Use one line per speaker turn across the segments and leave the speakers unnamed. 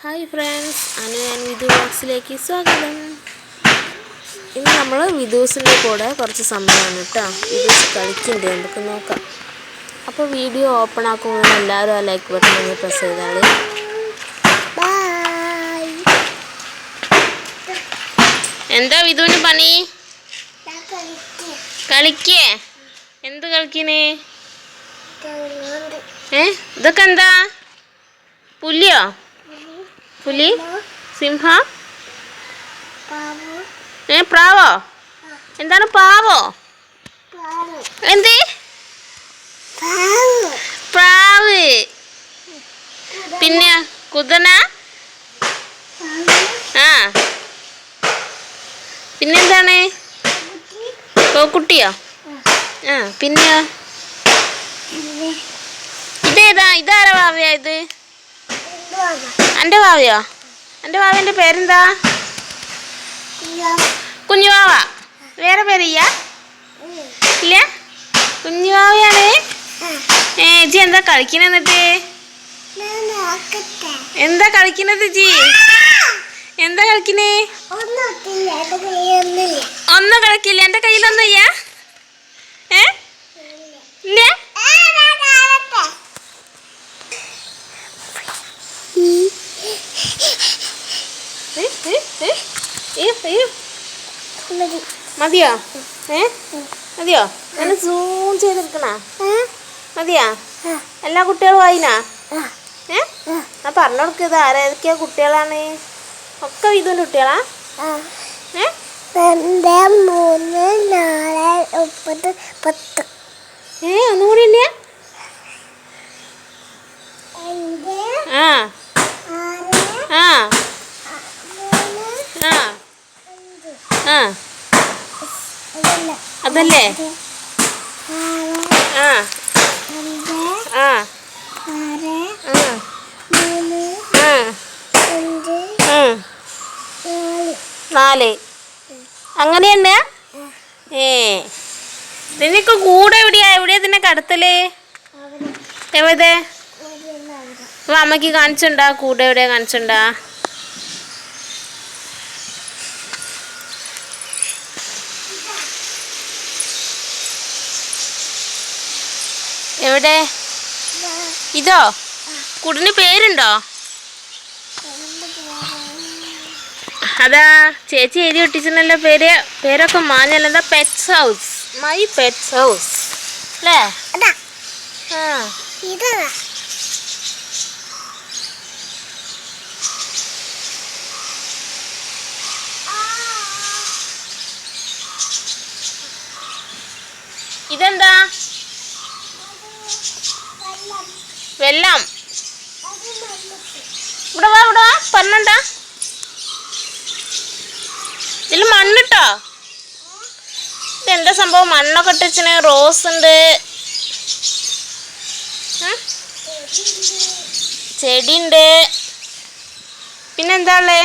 Hi friends, Anu and Vidhu ബോക്സിലേക്ക് സ്വാഗതം. ഇന്ന് നമ്മൾ വിധൂസിൻ്റെ കൂടെ കുറച്ച് സമയമാണ് കേട്ടോ. വിധൂസ് കളിക്കുന്നുണ്ട്, നമുക്ക് നോക്കാം. അപ്പോൾ വീഡിയോ ഓപ്പൺ ആക്കുമ്പോൾ എല്ലാവരും ആ ലൈക്ക് ബട്ടൺ ഒന്ന് പ്രസ് ചെയ്താൽ. എന്താ വിധുവിന് പണി? കളിക്കേ? എന്ത് കളിക്കണേ? ഇതൊക്കെ എന്താ? പുലിയോ? പുലി? സിംഹ? പ്രാവോ? എന്താണ് പ്രാവോ? എന്ത്? പ്രാവ്. പിന്നെ കുതിര? ആ, പിന്നെന്താണ്? കോക്കുട്ടിയോ? ആ, പിന്നെ ഇതേതാ? ഇതാരാ വാവയാ ഇത്? എൻ്റെ വാവയോ? എൻ്റെ വാവേൻ്റെ പേരെന്താ? കുഞ്ഞുവാവ. വേറെ പേരില്ല? ഇല്ല, കുഞ്ഞുവാവയാണ്. ജി എന്താ കളിക്കണ? എന്നിട്ട് എന്താ കളിക്കണത് ജി? എന്താ കളിക്കണേ? ഒന്നും കളിക്കില്ല. എൻ്റെ കയ്യിലൊന്നും ഇല്ല. ഇല്ല. മതിയോ? മതിയോ? ഞാൻ സൂം ചെയ്തെടുക്കണ മതിയാ? എല്ലാ കുട്ടികളും വായിനാ? ഞാൻ പറഞ്ഞു കൊടുക്കത് ആരൊക്കെയാ കുട്ടികളാണ്? ഒക്കെ വിധുവിൻ്റെ കുട്ടികളാ?
2, 3, 4, 9, 10.
ഒന്നും കൂടി ഇല്ല. ആ ആ ആ ആ അതല്ലേ? ആ ആ ആ 4. അങ്ങനെയുണ്ട്. നിനക്ക് കൂടെ എവിടെയാ ഇതിനെ കടത്തല്? എവിടെ? അമ്മക്ക് കാണിച്ചുണ്ടാ? കൂടെ എവിടെയാ കാണിച്ചുണ്ടാ? എവിടെ? ഇതോ? കൂടിന് പേരുണ്ടോ? അതാ ചേച്ചി എഴുതി ഒട്ടിച്ചിട്ടുണ്ടല്ലോ പേര്. പേരൊക്കെ മാഞ്ഞല്ലോ. എന്താ? Pets house. My pets house അല്ലേ? ആ, ഇതെന്താ? വെള്ളം. ഇവിടെ വാ, ഇവിടെ വാ. പറഞ്ഞണ്ടാ? ഇതിൽ മണ്ണിട്ടോ? ഇതെന്താ സംഭവം? മണ്ണൊക്കെ ഇട്ടിച്ചിന്. റോസ് ഉണ്ട്, ചെടി ഉണ്ട്. പിന്നെന്താ ഉള്ളേ?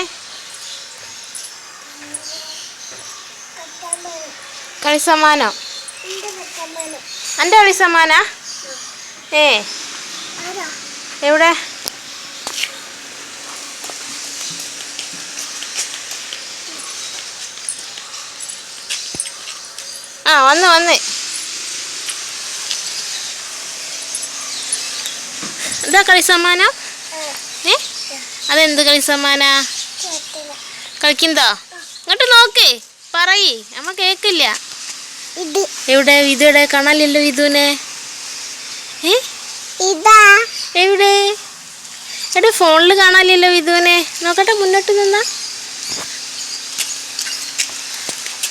കളിസമ്മാനോ? എൻ്റെ കളിസമ്മാനാ? എവിടെ? ആ, വന്ന്. എന്താ കളിസമ്മാനം? അതെന്ത് കളിസമ്മാനാ? കളിക്കുന്നതോ? ഇങ്ങോട്ട് നോക്ക്, പറയ്, അമ്മ കേക്കില്ല. എവിടെ? വിധുവിടെ? കാണാനില്ലല്ലോ വിധുവിനെ. എവിടെ? എവിടെ? ഫോണിൽ കാണാനില്ലല്ലോ വിധുവിനെ. നോക്കട്ടെ, മുന്നോട്ട് നിന്നാ.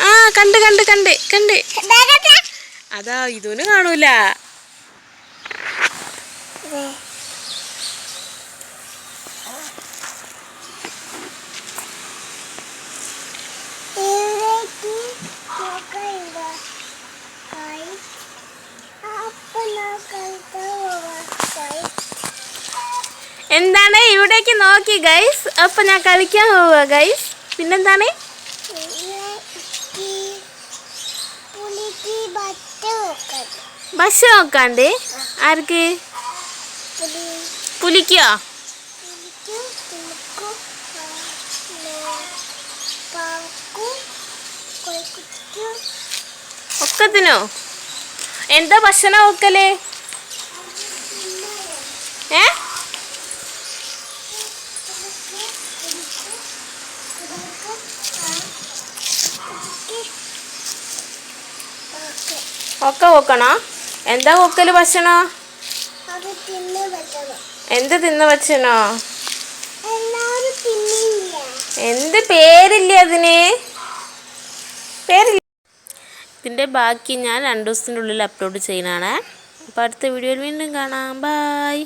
ആ, കണ്ട്. അതാ വിധുവിന് കാണൂല. എന്താണ്? ഇവിടേക്ക് നോക്കി ഗൈസ്. അപ്പൊ ഞാൻ കളിക്കാൻ പോവുക ഗൈസ്. പിന്നെന്താണ്? ബസ് നോക്കാണ്ട്? ആർക്ക്? പുലിക്കോ? ഒക്കത്തിനോ? എന്താ ഭക്ഷണം വെക്കല്? ഏ ഒക്കെ വെക്കണോ? എന്താ വെക്കല് ഭക്ഷണം? എന്ത് തിന്ന ഭക്ഷണോ? എന്ത് പേരില്ല അതിന്? പേരില്ല. ഇതിൻ്റെ ബാക്കി ഞാൻ 2 ദിവസത്തിനുള്ളിൽ അപ്ലോഡ് ചെയ്യുന്നതാണ്. അപ്പോൾ അടുത്ത വീഡിയോയിൽ വീണ്ടും കാണാം. ബൈ.